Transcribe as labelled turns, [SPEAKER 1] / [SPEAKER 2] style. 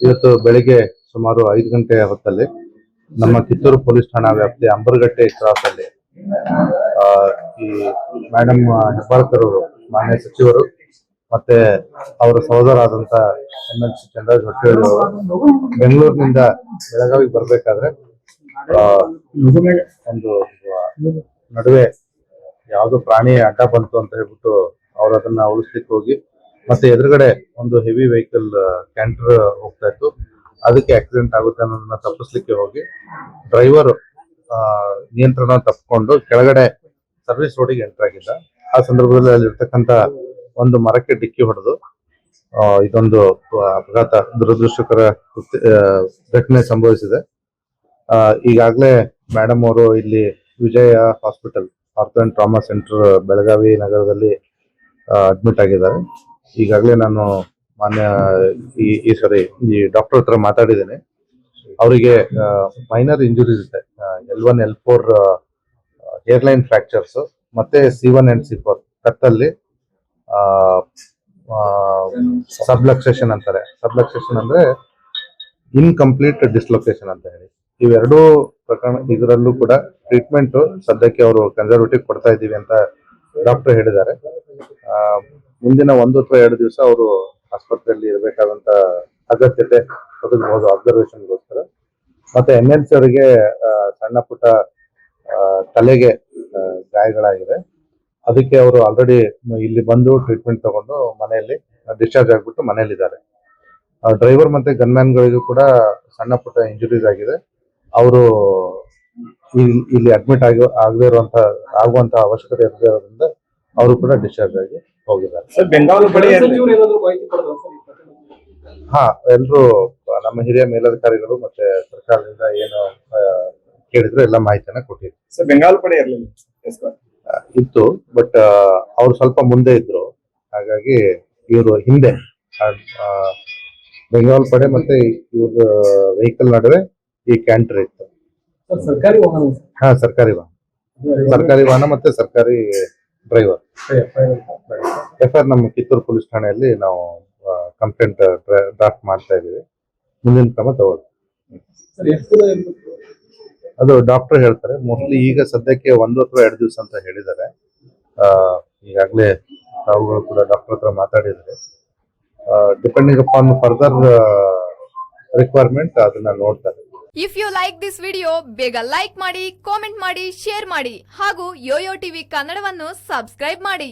[SPEAKER 1] ಇವತ್ತು ಬೆಳಿಗ್ಗೆ ಸುಮಾರು 5 ಗಂಟೆ ಹೊತ್ತಲ್ಲಿ ನಮ್ಮ ಕಿತ್ತೂರು ಪೊಲೀಸ್ ಠಾಣಾ ವ್ಯಾಪ್ತಿಯ ಅಂಬರಗಟ್ಟೆ ಕ್ರಾಸ್ ಅಲ್ಲಿ ಈ ಮೇಡಮ್ ಹೆಬ್ಬಾಳ್ಕರ್ ಅವರು ಮಾನ್ಯ ಸಚಿವರು ಮತ್ತೆ ಅವರ ಸಹೋದರಾದಂತ MLC ಚಂದ್ರರಾಜ್ ಹೊಟ್ಟೇಳಿ ಅವರು ಬೆಂಗಳೂರಿನಿಂದ ಬೆಳಗಾವಿಗೆ ಬರ್ಬೇಕಾದ್ರೆ ಒಂದು ನಡುವೆ ಯಾವ್ದೋ ಪ್ರಾಣಿ ಅಡ್ಡ ಬಂತು ಅಂತ ಹೇಳ್ಬಿಟ್ಟು ಅವ್ರು ಅದನ್ನ ಉಳಿಸ್ಲಿಕ್ಕೆ ಹೋಗಿ ಮತ್ತೆ ಎದುರುಗಡೆ ಒಂದು ಹೆವಿ ವೆಹಿಕಲ್ ಕ್ಯಾಂಟರ್ ಹೋಗ್ತಾ ಇತ್ತು, ಅದಕ್ಕೆ ಆಕ್ಸಿಡೆಂಟ್ ಆಗುತ್ತೆ ಅನ್ನೋದನ್ನ ತಪ್ಪಿಸ್ಲಿಕ್ಕೆ ಹೋಗಿ ಡ್ರೈವರ್ ನಿಯಂತ್ರಣ ತಪ್ಪಿಕೊಂಡು ಕೆಳಗಡೆ ಸರ್ವಿಸ್ ರೋಡಿಗೆ ಎಂಟರ್ ಆಗಿದ್ದ. ಆ ಸಂದರ್ಭದಲ್ಲಿ ಅಲ್ಲಿರ್ತಕ್ಕಂಥ ಒಂದು ಮರಕ್ಕೆ ಡಿಕ್ಕಿ ಹೊಡೆದು ಇದೊಂದು ಅಪಘಾತ ದುರದೃಷ್ಟಕರ ಘಟನೆ ಸಂಭವಿಸಿದೆ. ಈಗಾಗಲೇ ಮೇಡಮ್ ಅವರು ಇಲ್ಲಿ Vijaya hospital ortho and trauma centre Belagavi ನಗರದಲ್ಲಿ ಅಡ್ಮಿಟ್ ಆಗಿದ್ದಾರೆ. ಈಗಾಗಲೇ ನಾನು ಮಾನ್ಯ ಈ ಡಾಕ್ಟರ್ ಹತ್ರ ಮಾತಾಡಿದ್ದೇನೆ. ಅವರಿಗೆ ಮೈನರ್ ಇಂಜುರೀಸ್ ಇದೆ. L1 L4 ಏರ್ಲೈನ್ ಫ್ರಾಕ್ಚರ್ಸ್ ಮತ್ತೆ C1 and C4 ಕತ್ತಲ್ಲಿ ಸಬ್ಲಕ್ಸೇಷನ್ ಅಂತಾರೆ. ಸಬ್ಲಕ್ಸೇಷನ್ ಅಂದ್ರೆ ಇನ್ಕಂಪ್ಲೀಟ್ ಡಿಸ್ಲೊಕೇಶನ್ ಅಂತ ಹೇಳಿ. ಇವೆರಡೂ ಪ್ರಕರಣ ಇದರಲ್ಲೂ ಕೂಡ ಟ್ರೀಟ್ಮೆಂಟ್ ಸದ್ಯಕ್ಕೆ ಅವರು ಕನ್ಸರ್ವೇಟಿವ್ ಕೊಡ್ತಾ ಇದ್ದೀವಿ ಅಂತ ಡಾಕ್ಟರ್ ಹೇಳಿದ್ದಾರೆ. ಮುಂದಿನ 1 ಅಥವಾ 2 ದಿವಸ ಅವರು ಆಸ್ಪತ್ರೆಯಲ್ಲಿ ಇರಬೇಕಾದಂತ ಅಗತ್ಯತೆ ಒದಗಬಹುದು ಅಬ್ಸರ್ವೇಷನ್ಗೋಸ್ಕರ. ಮತ್ತೆ MLC ಅವರಿಗೆ ಸಣ್ಣ ಪುಟ್ಟ ತಲೆಗೆ ಗಾಯಗಳಾಗಿದೆ. ಅದಕ್ಕೆ ಅವರು ಆಲ್ರೆಡಿ ಇಲ್ಲಿ ಬಂದು ಟ್ರೀಟ್ಮೆಂಟ್ ತಗೊಂಡು ಮನೆಯಲ್ಲಿ ಡಿಸ್ಚಾರ್ಜ್ ಆಗ್ಬಿಟ್ಟು ಮನೆಯಲ್ಲಿದ್ದಾರೆ. ಡ್ರೈವರ್ ಮತ್ತೆ ಗನ್ಮ್ಯಾನ್ಗಳಿಗೂ ಕೂಡ ಸಣ್ಣ ಪುಟ್ಟ ಇಂಜುರೀಸ್ ಆಗಿದೆ. ಅವರು ಇಲ್ಲಿ ಅಡ್ಮಿಟ್ ಆಗುವಂತ ಅವಶ್ಯಕತೆ ಇರೋದ್ರಿಂದ ಅವರು ಕೂಡ ಡಿಸ್ಚಾರ್ಜ್ ಆಗಿ ಹೋಗಿದ್ದಾರೆ. ಹಾ, ಎಲ್ರು ನಮ್ಮ ಹಿರಿಯ ಮೇಲಧಿಕಾರಿಗಳು ಮತ್ತೆ ಸರ್ಕಾರದಿಂದ ಏನು ಕೇಳಿದ್ರು ಎಲ್ಲ ಮಾಹಿತಿಯನ್ನ ಕೊಟ್ಟಿದ್ರು.
[SPEAKER 2] ಬೆಂಗಾಲ್ ಪಡೆ
[SPEAKER 1] ಇತ್ತು, ಬಟ್ ಅವ್ರು ಸ್ವಲ್ಪ ಮುಂದೆ ಇದ್ರು, ಹಾಗಾಗಿ ಇವರು ಹಿಂದೆ. ಬೆಂಗಾಲ್ ಪಡೆ ಮತ್ತೆ ಇವ್ರ ವೆಹಿಕಲ್ ನಡುವೆ ಈ ಕ್ಯಾಂಟರ್ ಇತ್ತು.
[SPEAKER 2] ಸರ್ಕಾರಿ ವಾಹನ?
[SPEAKER 1] ಹಾ, ಸರ್ಕಾರಿ ವಾಹನ ಮತ್ತೆ ಸರ್ಕಾರಿ ಡ್ರೈವರ್. FIR ನಮ್ಮ ಕಿತ್ತೂರು ಪೊಲೀಸ್ ಠಾಣೆಯಲ್ಲಿ ನಾವು ಕಂಪ್ಲೇಂಟ್ ಡ್ರಾಫ್ಟ್ ಮಾಡ್ತಾ ಇದೀವಿ. ಮುಂದಿನ ಕ್ರಮ ತಗೊಳ್ಳಿ. ಅದು ಡಾಕ್ಟರ್ ಹೇಳ್ತಾರೆ. ಮೋಸ್ಟ್ಲಿ ಈಗ ಸದ್ಯಕ್ಕೆ 1 ಅಥವಾ 2 ದಿವಸ ಅಂತ ಹೇಳಿದ್ದಾರೆ. ಈಗಾಗಲೇ ತಾವುಗಳು ಕೂಡ ಡಾಕ್ಟರ್ ಹತ್ರ ಮಾತಾಡಿದ್ದಾರೆ. ಡಿಪೆಂಡಿಂಗ್ ಅಪಾನ್ ಫರ್ದರ್ ರಿಕ್ವೈರ್ಮೆಂಟ್ ಅದನ್ನ ನೋಡ್ತಾರೆ.
[SPEAKER 3] If you like this video ಬೇಗ ಲೈಕ್ ಮಾಡಿ, ಕಾಮೆಂಟ್ ಮಾಡಿ, ಶೇರ್ ಮಾಡಿ ಹಾಗೂ ಯೋಯೋ ಟಿವಿ ಕನ್ನಡವನ್ನು ಸಬ್ಸ್ಕ್ರೈಬ್ ಮಾಡಿ.